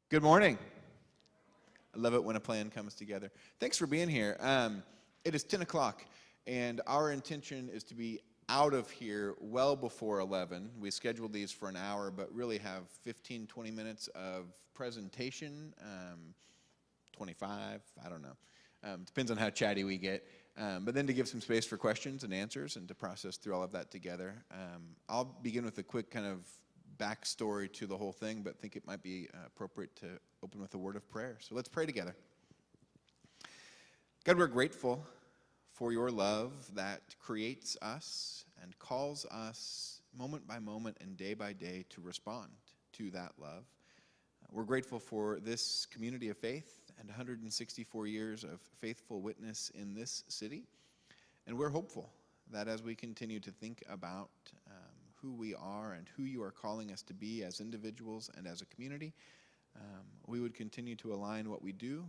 Good morning. I love it when a plan comes together. Thanks for being here. It is 10 o'clock, and our intention is to be out of here well before 11. We scheduled these for an hour, but really have 15, 20 minutes of presentation, 25, I don't know. Depends on how chatty we get. But then to give some space for questions and answers and to process through all of that together. I'll begin with a quick kind of backstory to the whole thing, but think it might be appropriate to open with a word of prayer. So let's pray together. God, we're grateful for your love that creates us and calls us moment by moment and day by day to respond to that love. We're grateful for this community of faith and 164 years of faithful witness in this city. And we're hopeful that as we continue to think about who we are and who you are calling us to be as individuals and as a community, we would continue to align what we do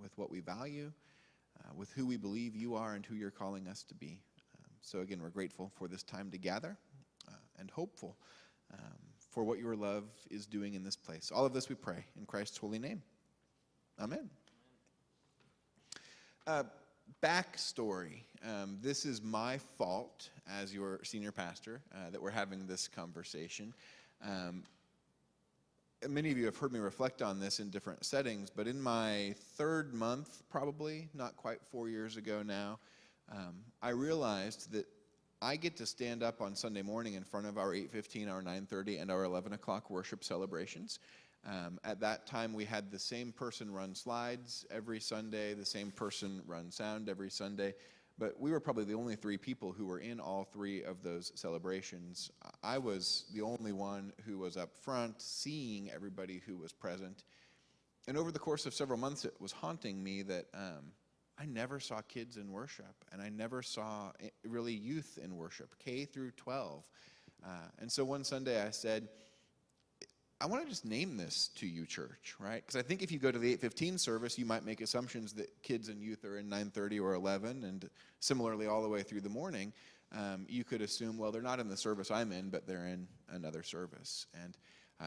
with what we value, with who we believe you are and who you're calling us to be. So again, we're grateful for this time to gather and hopeful for what your love is doing in this place. All of this we pray in Christ's holy name. Amen. Backstory. This is my fault as your senior pastor that we're having this conversation. Many of you have heard me reflect on this in different settings, but in my third month, probably, not quite 4 years ago now, I realized that I get to stand up on Sunday morning in front of our 8:15, our 9:30, and our 11 o'clock worship celebrations. At that time, we had the same person run slides every Sunday, the same person run sound every Sunday, but we were probably the only three people who were in all three of those celebrations. I was the only one who was up front, seeing everybody who was present. And over the course of several months, it was haunting me that I never saw kids in worship, and I never saw really youth in worship, K through 12. And so one Sunday I said, I want to just name this to you, church, right? Because I think if you go to the 8:15 service, you might make assumptions that kids and youth are in 9:30 or 11, and similarly all the way through the morning, you could assume, well, they're not in the service I'm in, but they're in another service. And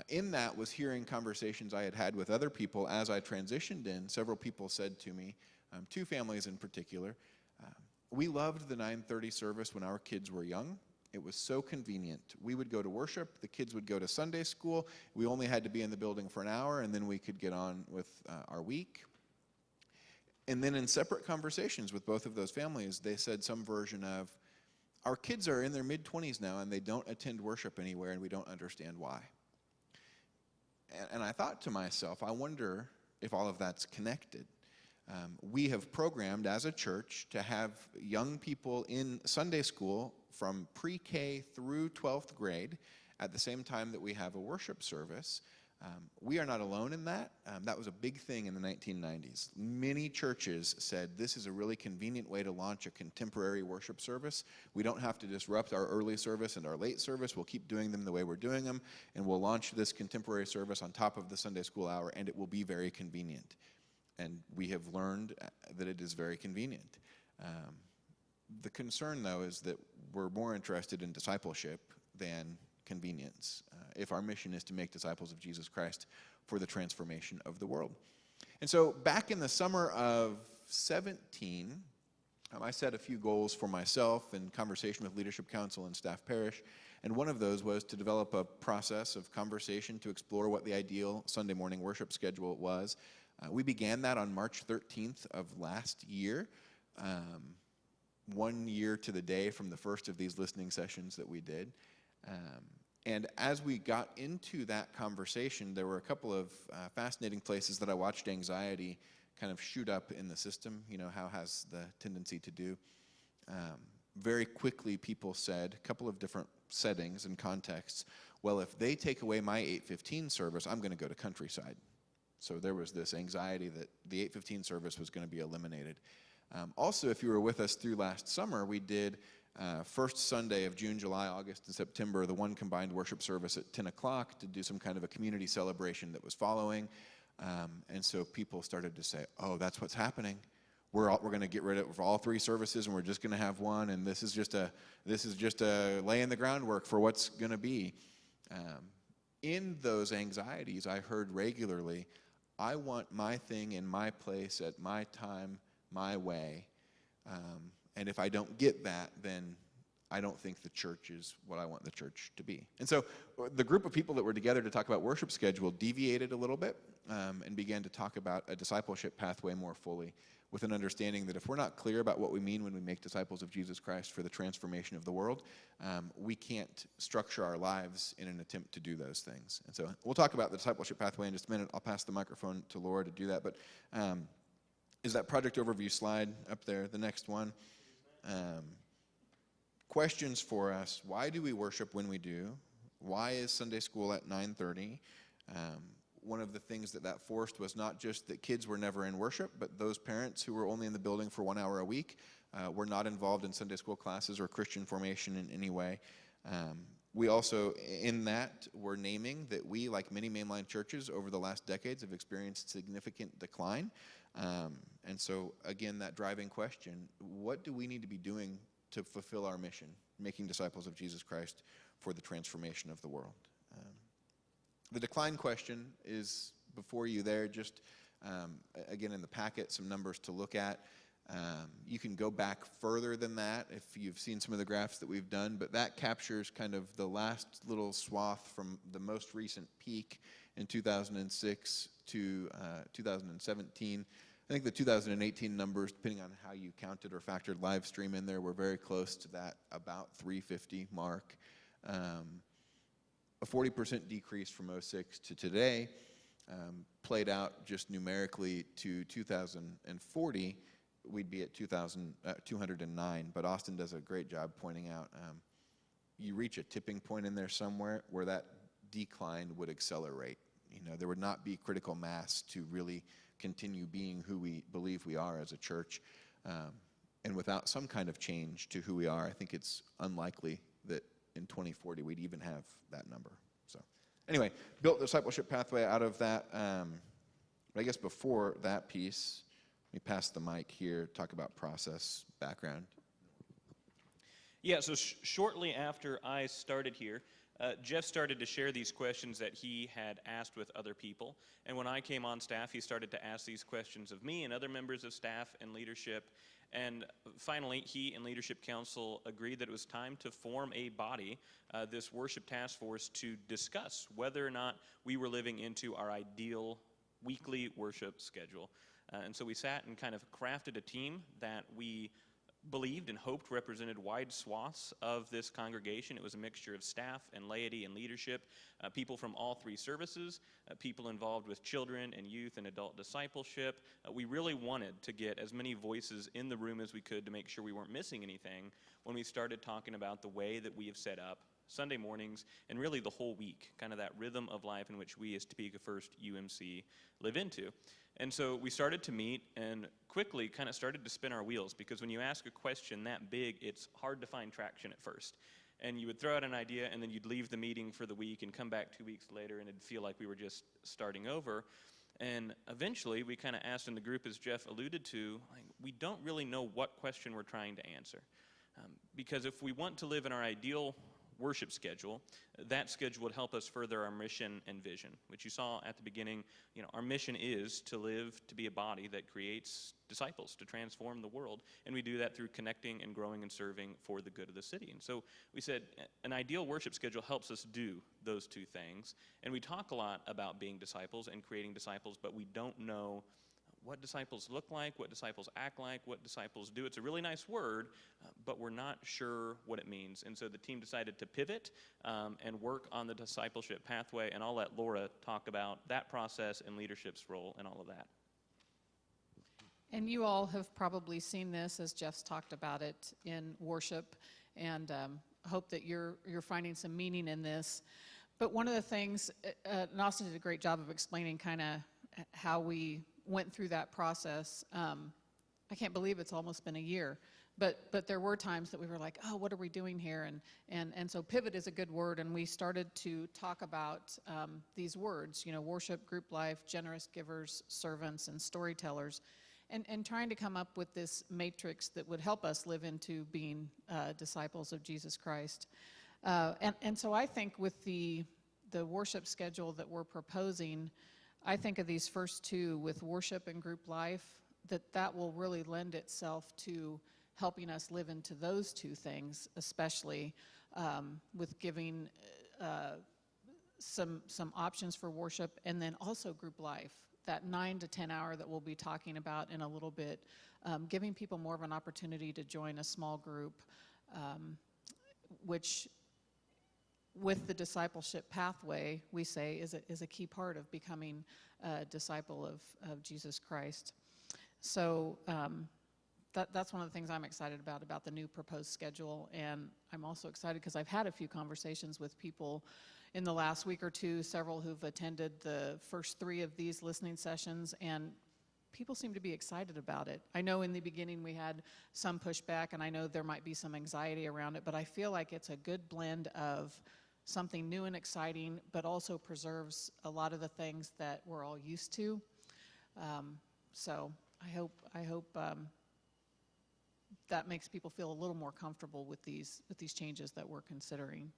in that was hearing conversations I had had with other people as I transitioned in. Several people said to me, two families in particular, we loved the 9:30 service when our kids were young. It was so convenient. We would go to worship, the kids would go to Sunday school, we only had to be in the building for an hour, and then we could get on with our week. And then in separate conversations with both of those families, they said some version of, our kids are in their mid-20s now, and they don't attend worship anywhere, and we don't understand why. And I thought to myself, I wonder if all of that's connected. We have programmed as a church to have young people in Sunday school from pre-K through 12th grade at the same time that we have a worship service. We are not alone in that. That was a big thing in the 1990s. Many churches said this is a really convenient way to launch a contemporary worship service. We don't have to disrupt our early service and our late service. We'll keep doing them the way we're doing them, and we'll launch this contemporary service on top of the Sunday school hour, and it will be very convenient. And we have learned that it is very convenient. The concern, though, is that we're more interested in discipleship than convenience, if our mission is to make disciples of Jesus Christ for the transformation of the world. And so back in the summer of 17, I set a few goals for myself in conversation with Leadership Council and Staff Parish, and one of those was to develop a process of conversation to explore what the ideal Sunday morning worship schedule was. We began that on March 13th of last year, 1 year to the day from the first of these listening sessions that we did. And as we got into that conversation, there were a couple of fascinating places that I watched anxiety kind of shoot up in the system, you know, how has the tendency to do. Very quickly, people said, a couple of different settings and contexts, well, if they take away my 8:15 service, I'm going to go to Countryside. So there was this anxiety that the 8:15 service was going to be eliminated. Also, if you were with us through last summer, we did first Sunday of June, July, August, and September, the one combined worship service at 10 o'clock to do some kind of a community celebration that was following. And so people started to say, oh, that's what's happening. We're going to get rid of all three services, and we're just going to have one, and this is just a laying the groundwork for what's going to be. In those anxieties, I heard regularly, I want my thing in my place at my time, my way. And if I don't get that, then I don't think the church is what I want the church to be. And so the group of people that were together to talk about worship schedule deviated a little bit and began to talk about a discipleship pathway more fully, with an understanding that if we're not clear about what we mean when we make disciples of Jesus Christ for the transformation of the world, we can't structure our lives in an attempt to do those things. And so we'll talk about the discipleship pathway in just a minute. I'll pass the microphone to Laura to do that. But is that project overview slide up there, the next one? Questions for us. Why do we worship when we do? Why is Sunday school at 9:30? One of the things that forced was not just that kids were never in worship, but those parents who were only in the building for 1 hour a week were not involved in Sunday school classes or Christian formation in any way. We also, in that, were naming that we, like many mainline churches over the last decades, have experienced significant decline. And so, again, that driving question, what do we need to be doing to fulfill our mission, making disciples of Jesus Christ for the transformation of the world? The decline question is before you there, just again in the packet, some numbers to look at. You can go back further than that if you've seen some of the graphs that we've done, but that captures kind of the last little swath from the most recent peak in 2006 to 2017. I think the 2018 numbers, depending on how you counted or factored live stream in there, were very close to that about 350 mark. A 40% decrease from 06 to today, played out just numerically to 2040, we'd be at 209. But Austin does a great job pointing out you reach a tipping point in there somewhere where that decline would accelerate. You know, there would not be critical mass to really continue being who we believe we are as a church. And without some kind of change to who we are, I think it's unlikely that in 2040 we'd even have that number. So anyway, built the discipleship pathway out of that. But I guess before that piece, let me pass the mic here, talk about process background. Yeah, so shortly after I started here, Jeff started to share these questions that he had asked with other people. And when I came on staff, he started to ask these questions of me and other members of staff and leadership. And finally, he and Leadership Council agreed that it was time to form a body, this worship task force, to discuss whether or not we were living into our ideal weekly worship schedule. And so we sat and kind of crafted a team that we believed and hoped represented wide swaths of this congregation. It was a mixture of staff and laity and leadership, people from all three services, people involved with children and youth and adult discipleship. We really wanted to get as many voices in the room as we could to make sure we weren't missing anything when we started talking about the way that we have set up Sunday mornings and really the whole week, kind of that rhythm of life in which we as Topeka First UMC live into. And so we started to meet and quickly kind of started to spin our wheels, because when you ask a question that big, it's hard to find traction at first. And you would throw out an idea and then you'd leave the meeting for the week and come back 2 weeks later and it'd feel like we were just starting over. And eventually we kind of asked in the group, as Jeff alluded to, like, we don't really know what question we're trying to answer. Because if we want to live in our ideal worship schedule, that schedule would help us further our mission and vision, which you saw at the beginning. You know, our mission is to live to be a body that creates disciples to transform the world, and we do that through connecting and growing and serving for the good of the city. And so we said an ideal worship schedule helps us do those two things, and we talk a lot about being disciples and creating disciples, but we don't know what disciples look like, what disciples act like, what disciples do. It's a really nice word, but we're not sure what it means. And so the team decided to pivot and work on the discipleship pathway, and I'll let Laura talk about that process and leadership's role and all of that. And you all have probably seen this as Jeff's talked about it in worship, and hope that you're finding some meaning in this. But one of the things, and Austin did a great job of explaining kind of how we went through that process. I can't believe it's almost been a year, but there were times that we were like, oh, what are we doing here? And so pivot is a good word, and we started to talk about these words, you know, worship, group life, generous givers, servants, and storytellers, and trying to come up with this matrix that would help us live into being disciples of Jesus Christ. And so I think with the worship schedule that we're proposing, I think of these first two with worship and group life, that will really lend itself to helping us live into those two things, especially with giving some options for worship, and then also group life, that 9 to 10 hour that we'll be talking about in a little bit, giving people more of an opportunity to join a small group, which with the discipleship pathway, we say is a key part of becoming a disciple of Jesus Christ. So that's one of the things I'm excited about the new proposed schedule. And I'm also excited because I've had a few conversations with people in the last week or two, several who've attended the first 3 of these listening sessions, and people seem to be excited about it. I know in the beginning we had some pushback, and I know there might be some anxiety around it, but I feel like it's a good blend of something new and exciting, but also preserves a lot of the things that we're all used to. So I hope that makes people feel a little more comfortable with these changes that we're considering.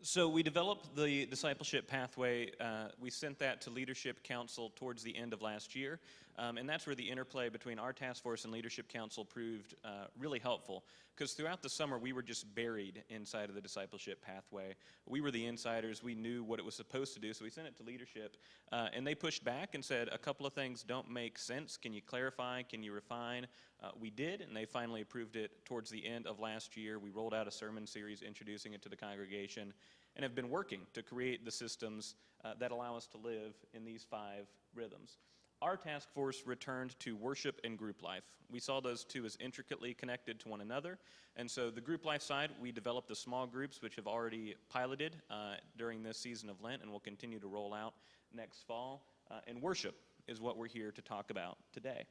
So we developed the discipleship pathway. We sent that to Leadership Council towards the end of last year, and that's where the interplay between our task force and Leadership Council proved really helpful, because throughout the summer we were just buried inside of the discipleship pathway. We were the insiders. We knew what it was supposed to do, so we sent it to leadership, and they pushed back and said a couple of things don't make sense. Can you clarify? Can you refine? We did, and they finally approved it towards the end of last year. We rolled out a sermon series introducing it to the congregation, and have been working to create the systems that allow us to live in these 5 rhythms. Our task force returned to worship and group life. We saw those two as intricately connected to one another, and so the group life side, we developed the small groups, which have already piloted during this season of Lent and will continue to roll out next fall, and worship is what we're here to talk about today.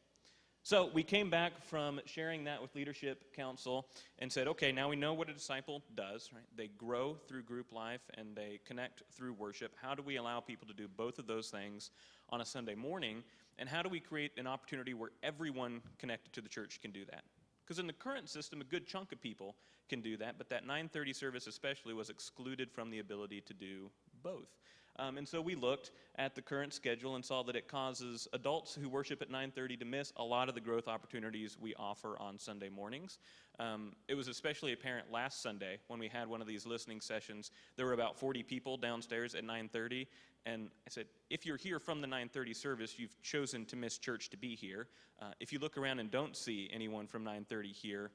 So we came back from sharing that with Leadership Council and said, okay, now we know what a disciple does, right? They grow through group life and they connect through worship. How do we allow people to do both of those things on a Sunday morning? And how do we create an opportunity where everyone connected to the church can do that? Because in the current system, a good chunk of people can do that, but that 9:30 service especially was excluded from the ability to do both. And so we looked at the current schedule and saw that it causes adults who worship at 9:30 to miss a lot of the growth opportunities we offer on Sunday mornings. It was especially apparent last Sunday when we had one of these listening sessions. There were about 40 people downstairs at 9:30, and I said, if you're here from the 9:30 service, you've chosen to miss church to be here. If you look around and don't see anyone from 9:30 here,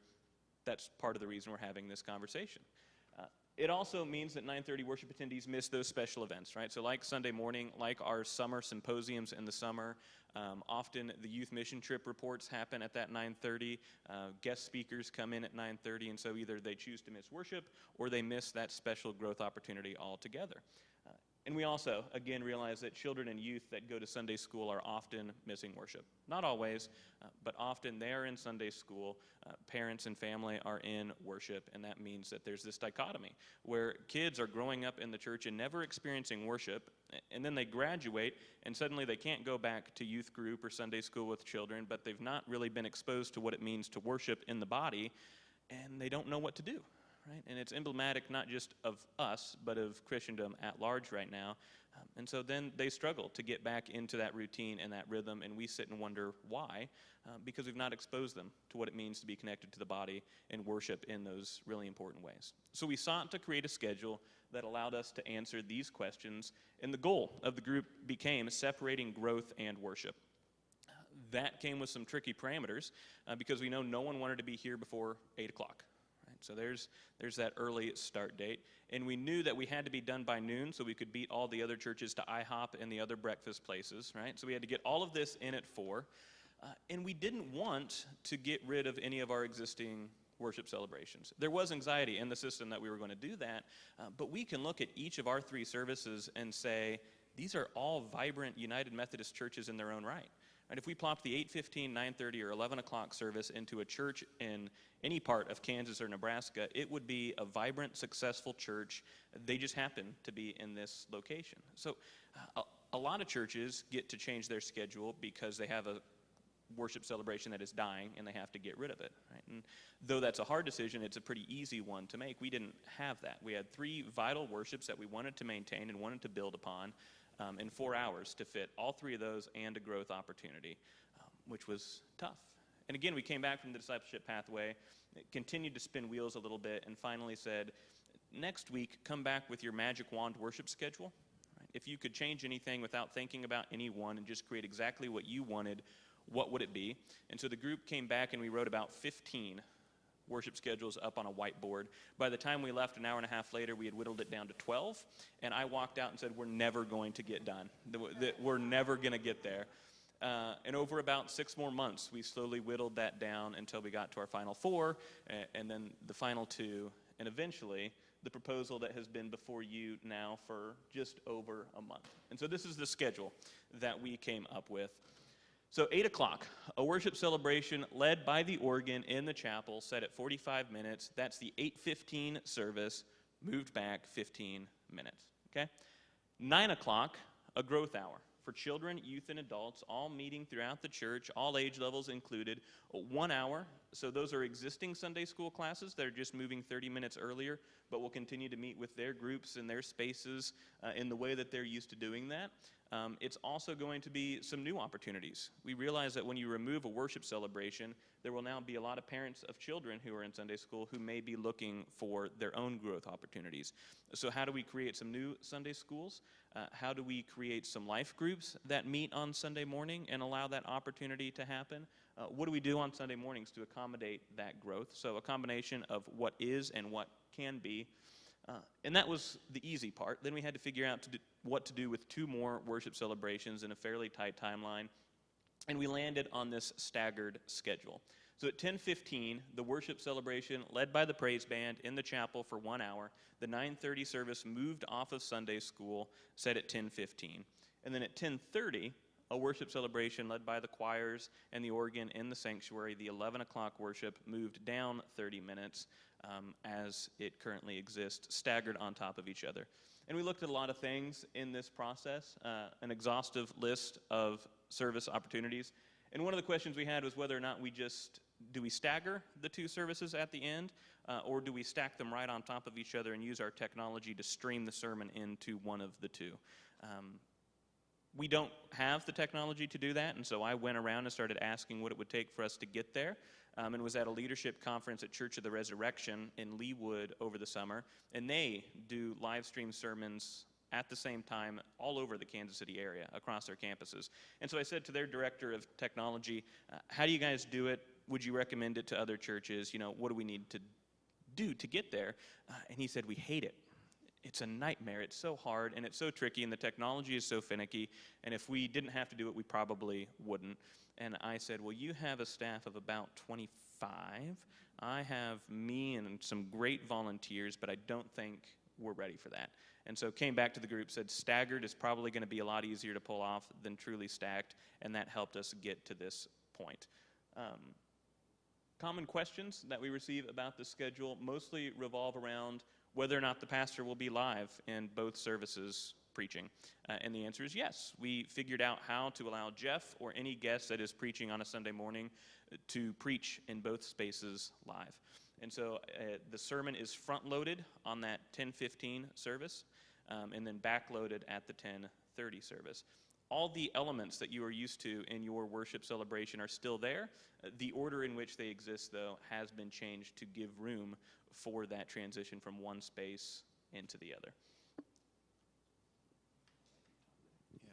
that's part of the reason we're having this conversation. It also means that 9:30 worship attendees miss those special events, right? So like Sunday morning, like our summer symposiums in the summer, often the youth mission trip reports happen at that 9:30. Guest speakers come in at 9:30, and so either they choose to miss worship or they miss that special growth opportunity altogether. And we also, again, realize that children and youth that go to Sunday school are often missing worship. Not always, but often they are in Sunday school. Parents and family are in worship, and that means that there's this dichotomy where kids are growing up in the church and never experiencing worship, and then they graduate, and suddenly they can't go back to youth group or Sunday school with children, but they've not really been exposed to what it means to worship in the body, and they don't know what to do. Right? And it's emblematic not just of us, but of Christendom at large right now. And so then they struggle to get back into that routine and that rhythm, and we sit and wonder why, because we've not exposed them to what it means to be connected to the body and worship in those really important ways. So we sought to create a schedule that allowed us to answer these questions, and the goal of the group became separating growth and worship. That came with some tricky parameters, because we know no one wanted to be here before 8 o'clock. So there's that early start date. And we knew that we had to be done by noon so we could beat all the other churches to IHOP and the other breakfast places, right? So we had to get all of this in at 4. And we didn't want to get rid of any of our existing worship celebrations. There was anxiety in the system that we were going to do that, but we can look at each of our 3 services and say, these are all vibrant United Methodist churches in their own right. And if we plopped the 8:15, 9:30, or 11 o'clock service into a church in any part of Kansas or Nebraska, it would be a vibrant, successful church. They just happen to be in this location. So a lot of churches get to change their schedule because they have worship celebration that is dying and they have to get rid of it, right? And though that's a hard decision, it's a pretty easy one to make. We didn't have that. We had 3 vital worships that we wanted to maintain and wanted to build upon in 4 hours to fit all 3 of those and a growth opportunity, which was tough. And again, we came back from the discipleship pathway, continued to spin wheels a little bit, and finally said, next week, come back with your magic wand worship schedule. Right? If you could change anything without thinking about anyone and just create exactly what you wanted, what would it be? And so the group came back and we wrote about 15 worship schedules up on a whiteboard. By the time we left an hour and a half later, we had whittled it down to 12, and I walked out and said, we're never going to get done. We're never going to get there. And over about 6 more months, we slowly whittled that down until we got to our final 4, and then the final 2, and eventually the proposal that has been before you now for just over a month. And so this is the schedule that we came up with. So 8 o'clock, a worship celebration led by the organ in the chapel, set at 45 minutes. That's the 8:15 service, moved back 15 minutes, okay? 9 o'clock, a growth hour for children, youth, and adults, all meeting throughout the church, all age levels included. 1 hour, so those are existing Sunday school classes that are just moving 30 minutes earlier, but will continue to meet with their groups and their spaces in the way that they're used to doing that. It's also going to be some new opportunities. We realize that when you remove a worship celebration, there will now be a lot of parents of children who are in Sunday school who may be looking for their own growth opportunities. So how do we create some new Sunday schools? How do we create some life groups that meet on Sunday morning and allow that opportunity to happen? What do we do on Sunday mornings to accommodate that growth? So a combination of what is and what can be. And that was the easy part. Then we had to figure out what to do with 2 more worship celebrations in a fairly tight timeline. And we landed on this staggered schedule. So at 10:15, the worship celebration led by the praise band in the chapel for 1 hour. The 9:30 service moved off of Sunday school, set at 10:15. And then at 10:30, a worship celebration led by the choirs and the organ in the sanctuary. The 11 o'clock worship moved down 30 minutes as it currently exists, staggered on top of each other. And we looked at a lot of things in this process, an exhaustive list of service opportunities. And one of the questions we had was whether or not do we stagger the 2 services at the end, or do we stack them right on top of each other and use our technology to stream the sermon into one of the 2? We don't have the technology to do that, and so I went around and started asking what it would take for us to get there, and was at a leadership conference at Church of the Resurrection in Leawood over the summer, and they do live stream sermons at the same time all over the Kansas City area, across their campuses. And so I said to their director of technology, how do you guys do it? Would you recommend it to other churches? What do we need to do to get there? And he said, we hate it. It's a nightmare. It's so hard, and it's so tricky, and the technology is so finicky, and if we didn't have to do it, we probably wouldn't. And I said, well, you have a staff of about 25. I have me and some great volunteers, but I don't think we're ready for that. And so came back to the group, said staggered is probably going to be a lot easier to pull off than truly stacked, and that helped us get to this point. Common questions that we receive about the schedule mostly revolve around whether or not the pastor will be live in both services preaching. And the answer is yes. We figured out how to allow Jeff or any guest that is preaching on a Sunday morning to preach in both spaces live. And so the sermon is front-loaded on that 10:15 service, and then back-loaded at the 10:30 service. All the elements that you are used to in your worship celebration are still there. The order in which they exist, though, has been changed to give room for that transition from one space into the other. Yeah.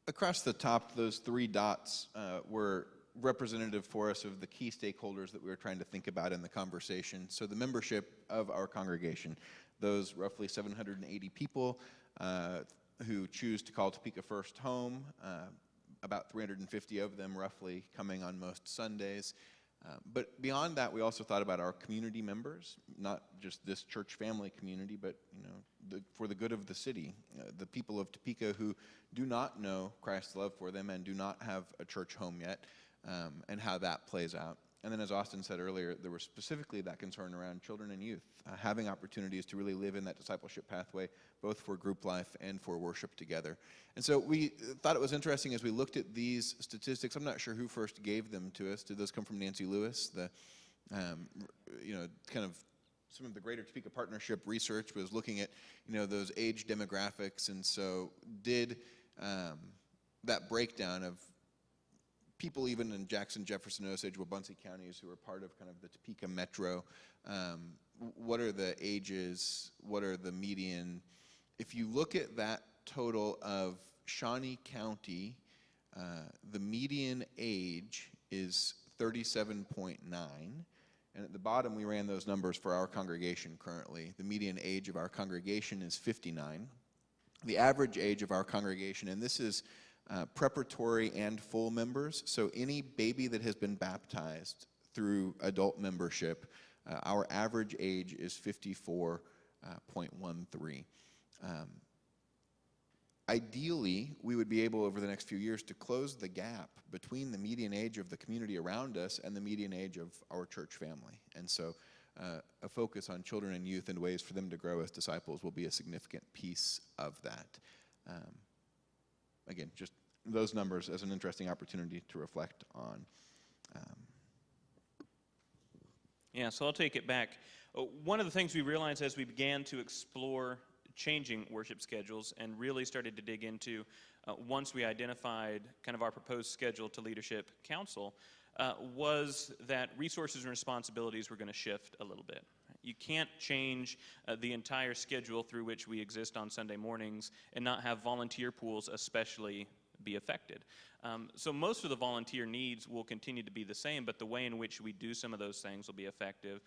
Across the top, those 3 dots were representative for us of the key stakeholders that we were trying to think about in the conversation. So the membership of our congregation, those roughly 780 people who choose to call Topeka First home, about 350 of them roughly coming on most Sundays. But beyond that, we also thought about our community members, not just this church family community, but for the good of the city, the people of Topeka who do not know Christ's love for them and do not have a church home yet, and how that plays out. And then, as Austin said earlier, there was specifically that concern around children and youth, having opportunities to really live in that discipleship pathway, both for group life and for worship together. And so we thought it was interesting as we looked at these statistics. I'm not sure who first gave them to us. Did those come from Nancy Lewis? The, kind of some of the Greater Topeka Partnership research was looking at, those age demographics, and so did that breakdown of people even in Jackson, Jefferson, Osage, Wabunsee counties who are part of kind of the Topeka metro. What are the ages? What are the median? If you look at that total of Shawnee County, the median age is 37.9. And at the bottom, we ran those numbers for our congregation currently. The median age of our congregation is 59. The average age of our congregation, and this is preparatory and full members, so any baby that has been baptized through adult membership, our average age is 54.13. Ideally, we would be able over the next few years to close the gap between the median age of the community around us and the median age of our church family. And so a focus on children and youth and ways for them to grow as disciples will be a significant piece of that. Again, just those numbers as an interesting opportunity to reflect on. Yeah, so I'll take it back. One of the things we realized as we began to explore changing worship schedules and really started to dig into, once we identified kind of our proposed schedule to Leadership Council, was that resources and responsibilities were going to shift a little bit. You can't change the entire schedule through which we exist on Sunday mornings and not have volunteer pools especially be affected. So most of the volunteer needs will continue to be the same, but the way in which we do some of those things will be effective.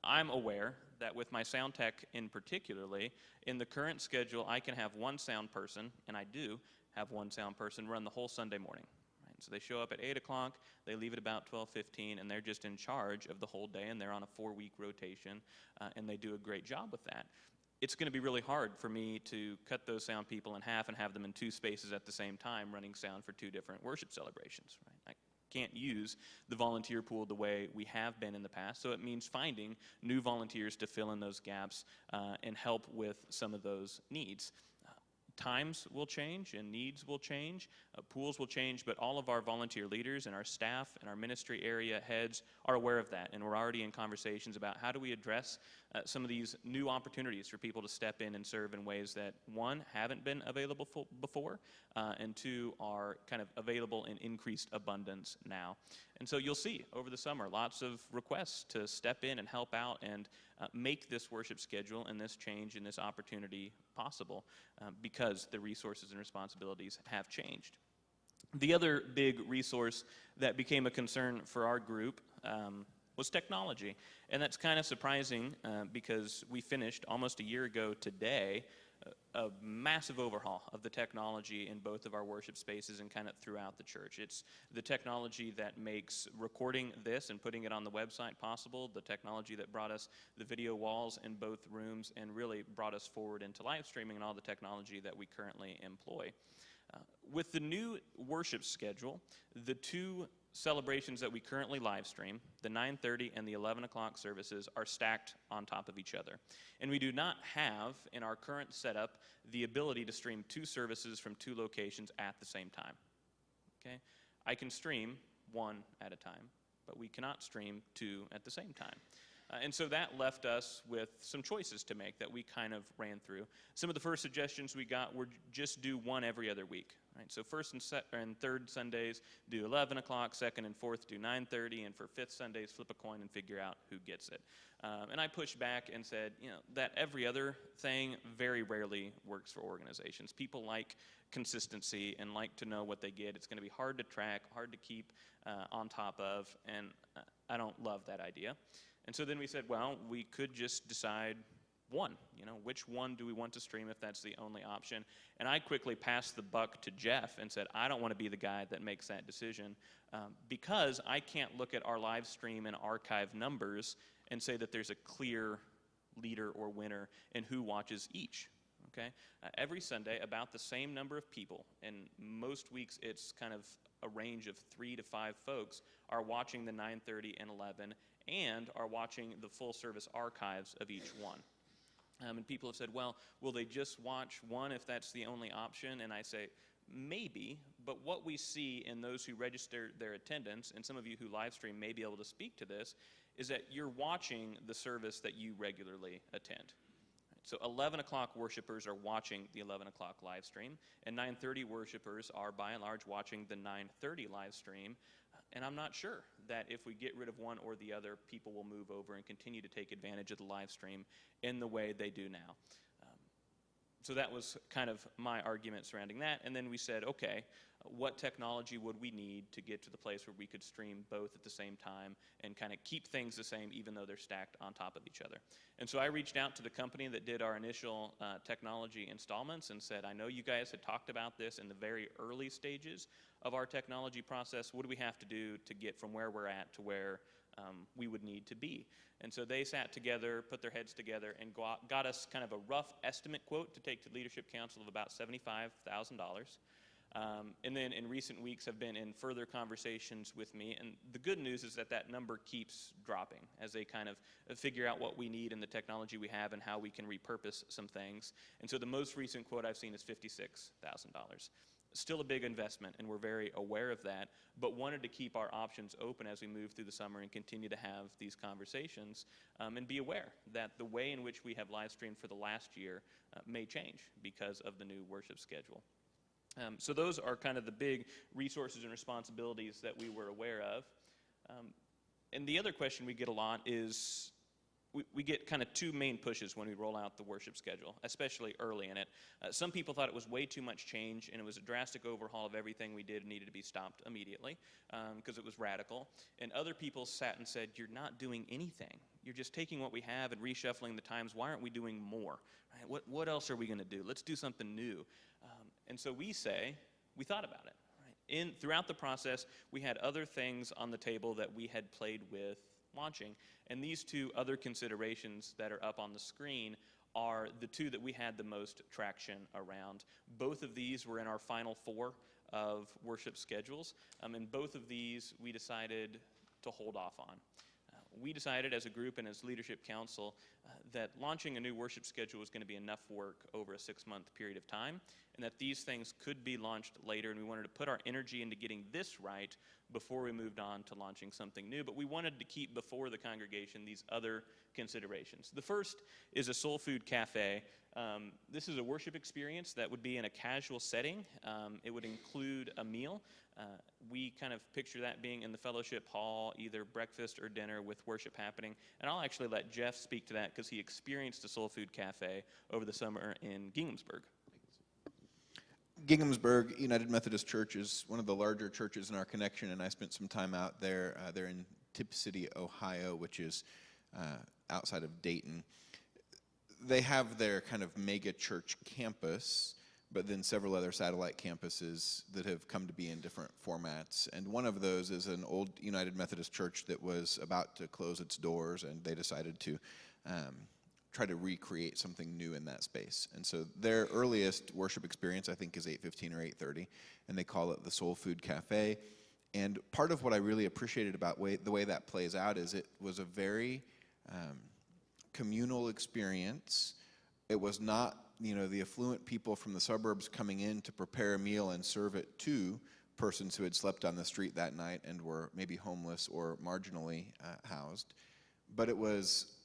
I'm aware that with my sound tech in particularly, in the current schedule, I can have one sound person, and I do have one sound person run the whole Sunday morning. Right? So they show up at 8 o'clock, they leave at about 12:15, and they're just in charge of the whole day, and they're on a 4-week rotation, and they do a great job with that. It's going to be really hard for me to cut those sound people in half and have them in 2 spaces at the same time running sound for 2 different worship celebrations. Right? I can't use the volunteer pool the way we have been in the past, so it means finding new volunteers to fill in those gaps and help with some of those needs. Times will change and needs will change, pools will change, but all of our volunteer leaders and our staff and our ministry area heads are aware of that, and we're already in conversations about how do we address some of these new opportunities for people to step in and serve in ways that, 1, haven't been available before, and 2, are kind of available in increased abundance now. And so you'll see over the summer lots of requests to step in and help out and make this worship schedule and this change and this opportunity possible because the resources and responsibilities have changed. The other big resource that became a concern for our group was technology. And that's kind of surprising because we finished almost a year ago today a massive overhaul of the technology in both of our worship spaces and kind of throughout the church. It's the technology that makes recording this and putting it on the website possible, the technology that brought us the video walls in both rooms and really brought us forward into live streaming and all the technology that we currently employ. With the new worship schedule, the 2 celebrations that we currently live stream, the 9:30 and the 11 o'clock services, are stacked on top of each other. And we do not have, in our current setup, the ability to stream 2 services from 2 locations at the same time. Okay? I can stream 1 at a time, but we cannot stream 2 at the same time. And so that left us with some choices to make that we kind of ran through. Some of the first suggestions we got were just do 1 every other week. Right? So first and third Sundays, do 11 o'clock, second and fourth, do 9:30, and for 5th Sundays, flip a coin and figure out who gets it. And I pushed back and said, that every other thing very rarely works for organizations. People like consistency and like to know what they get. It's going to be hard to track, hard to keep on top of, and I don't love that idea. And so then we said, well, we could just decide 1. Which one do we want to stream if that's the only option? And I quickly passed the buck to Jeff and said, I don't want to be the guy that makes that decision because I can't look at our live stream and archive numbers and say that there's a clear leader or winner in who watches each. okay? Every Sunday, about the same number of people, and most weeks it's kind of a range of 3 to 5 folks, are watching the 9:30 and 11, and are watching the full service archives of each one. And people have said, well, will they just watch one if that's the only option? And I say, maybe, but what we see in those who register their attendance, and some of you who live stream may be able to speak to this, is that you're watching the service that you regularly attend. So 11 o'clock worshipers are watching the 11 o'clock live stream, and 9:30 worshipers are by and large watching the 9:30 live stream. And I'm not sure that if we get rid of one or the other, people will move over and continue to take advantage of the live stream in the way they do now. So that was kind of my argument surrounding that. And then we said, okay, what technology would we need to get to the place where we could stream both at the same time and kind of keep things the same even though they're stacked on top of each other? And so I reached out to the company that did our initial technology installments and said, I know you guys had talked about this in the very early stages of our technology process. What do we have to do to get from where we're at to where we would need to be? And so they sat together, put their heads together, and got us kind of a rough estimate quote to take to Leadership Council of about $75,000. And then in recent weeks have been in further conversations with me. And the good news is that that number keeps dropping as they kind of figure out what we need in the technology we have and how we can repurpose some things. And so the most recent quote I've seen is $56,000. Still a big investment, and we're very aware of that, but wanted to keep our options open as we move through the summer and continue to have these conversations and be aware that the way in which we have live streamed for the last year may change because of the new worship schedule. So those are kind of the big resources and responsibilities that we were aware of. And the other question we get a lot is, we get kind of 2 main pushes when we roll out the worship schedule, especially early in it. Some people thought it was way too much change and it was a drastic overhaul of everything we did and needed to be stopped immediately because it was radical. And other people sat and said, you're not doing anything. You're just taking what we have and reshuffling the times. Why aren't we doing more? Right? What else are we going to do? Let's do something new. And so we say, we thought about it. Throughout the process, we had other things on the table that we had played with launching, and these 2 other considerations that are up on the screen are the 2 that we had the most traction around. Both of these were in our final 4 of worship schedules, and both of these we decided to hold off on. We decided as a group and as Leadership Council that launching a new worship schedule was going to be enough work over a 6-month period of time, and that these things could be launched later, and we wanted to put our energy into getting this right before we moved on to launching something new. But we wanted to keep before the congregation these other considerations. The first is a soul food cafe. This is a worship experience that would be in a casual setting. It would include a meal. We kind of picture that being in the fellowship hall, either breakfast or dinner with worship happening. And I'll actually let Jeff speak to that because he experienced a soul food cafe over the summer in Ginghamsburg. Ginghamsburg United Methodist Church is one of the larger churches in our connection, and I spent some time out there. They're in Tipp City, Ohio, which is outside of Dayton. They have their kind of mega church campus, but then several other satellite campuses that have come to be in different formats. And one of those is an old United Methodist church that was about to close its doors, and they decided to try to recreate something new in that space. And so their earliest worship experience, I think, is 8:15 or 8:30, and they call it the Soul Food Cafe. And part of what I really appreciated about the way that plays out is it was a very communal experience. It was not, the affluent people from the suburbs coming in to prepare a meal and serve it to persons who had slept on the street that night and were maybe homeless or marginally housed. But it was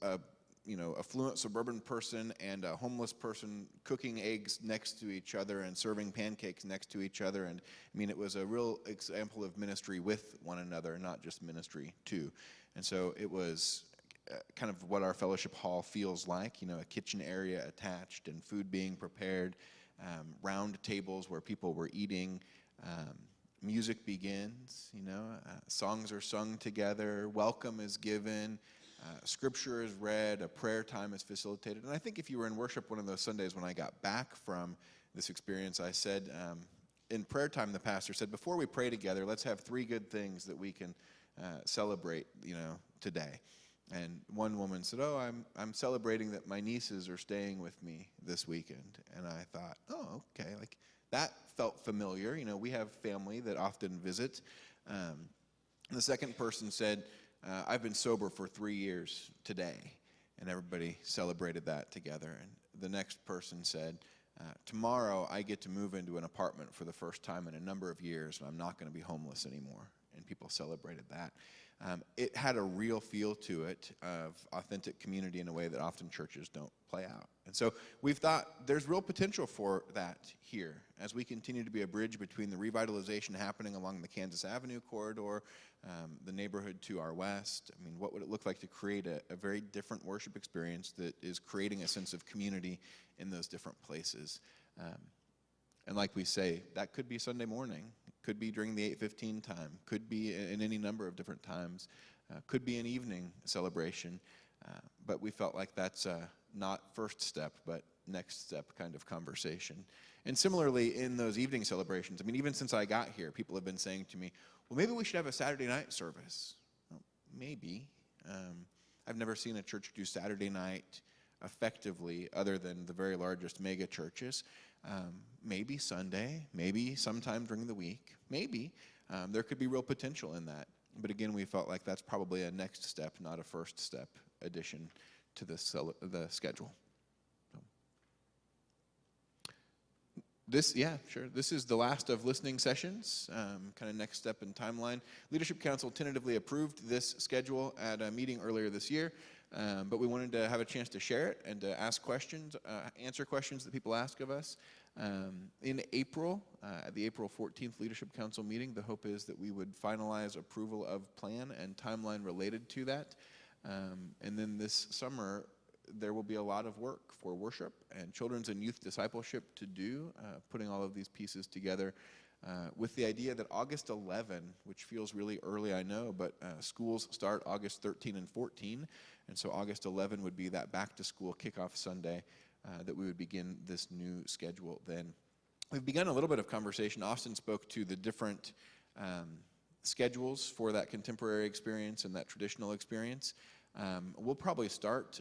affluent suburban person and a homeless person cooking eggs next to each other and serving pancakes next to each other. And it was a real example of ministry with one another, not just ministry to. And so it was kind of what our fellowship hall feels like, a kitchen area attached and food being prepared, round tables where people were eating, music begins, songs are sung together, welcome is given, scripture is read, a prayer time is facilitated. And I think if you were in worship one of those Sundays when I got back from this experience, I said, in prayer time, the pastor said, before we pray together, let's have 3 good things that we can celebrate, today. And one woman said, "Oh, I'm celebrating that my nieces are staying with me this weekend." And I thought, "Oh, okay, like that felt familiar. You know, we have family that often visit." The second person said, "I've been sober for 3 years today," and everybody celebrated that together. And the next person said, "Tomorrow I get to move into an apartment for the first time in a number of years, and I'm not going to be homeless anymore." And people celebrated that. It had a real feel to it of authentic community in a way that often churches don't play out. And so we've thought there's real potential for that here as we continue to be a bridge between the revitalization happening along the Kansas Avenue corridor, the neighborhood to our west. I mean, what would it look like to create a very different worship experience that is creating a sense of community in those different places? And like we say, that could be Sunday morning, could be during the 8:15 time, could be in any number of different times, could be an evening celebration. But we felt like that's not first step, but next step kind of conversation. And similarly, in those evening celebrations, I mean, even since I got here, people have been saying to me, "Well, maybe we should have a Saturday night service." Well, maybe. I've never seen a church do Saturday night effectively other than the very largest mega churches. Maybe Sunday, maybe sometime during the week, maybe. There could be real potential in that. But again, we felt like that's probably a next step, not a first step addition to the schedule. So. This is the last of listening sessions, kind of next step in timeline. Leadership Council tentatively approved this schedule at a meeting earlier this year, but we wanted to have a chance to share it and to ask questions, answer questions that people ask of us. In April, at the April 14th Leadership Council meeting, the hope is that we would finalize approval of plan and timeline related to that. And then this summer, there will be a lot of work for worship and children's and youth discipleship to do, putting all of these pieces together with the idea that August 11, which feels really early, I know, but schools start August 13 and 14, and so August 11 would be that back-to-school kickoff Sunday that we would begin this new schedule then. We've begun a little bit of conversation. Austin spoke to the different schedules for that contemporary experience and that traditional experience. We'll probably start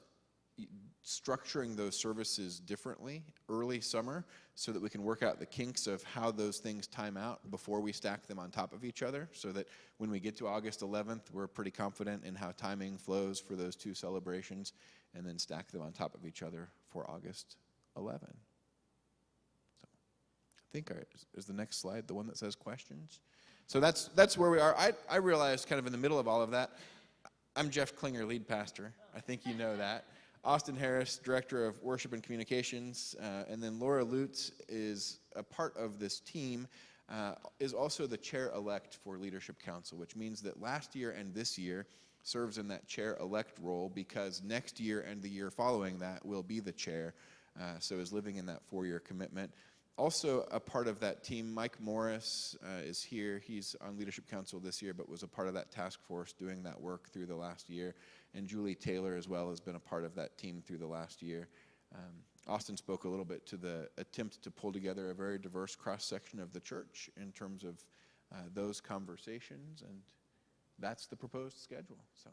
structuring those services differently early summer so that we can work out the kinks of how those things time out before we stack them on top of each other, so that when we get to August 11th, we're pretty confident in how timing flows for those two celebrations, and then stack them on top of each other for August 11. So I think is the next slide the one that says questions? So that's where we are. I realized kind of in the middle of all of that, I'm Jeff Klinger, lead pastor. I think you know that. Austin Harris, Director of Worship and Communications, and then Laura Lutz is a part of this team, is also the chair-elect for Leadership Council, which means that last year and this year serves in that chair-elect role, because next year and the year following that will be the chair, so is living in that 4-year commitment. Also a part of that team, Mike Morris is here. He's on Leadership Council this year, but was a part of that task force doing that work through the last year. And Julie Taylor as well has been a part of that team through the last year. Austin spoke a little bit to the attempt to pull together a very diverse cross-section of the church in terms of those conversations, and that's the proposed schedule. So.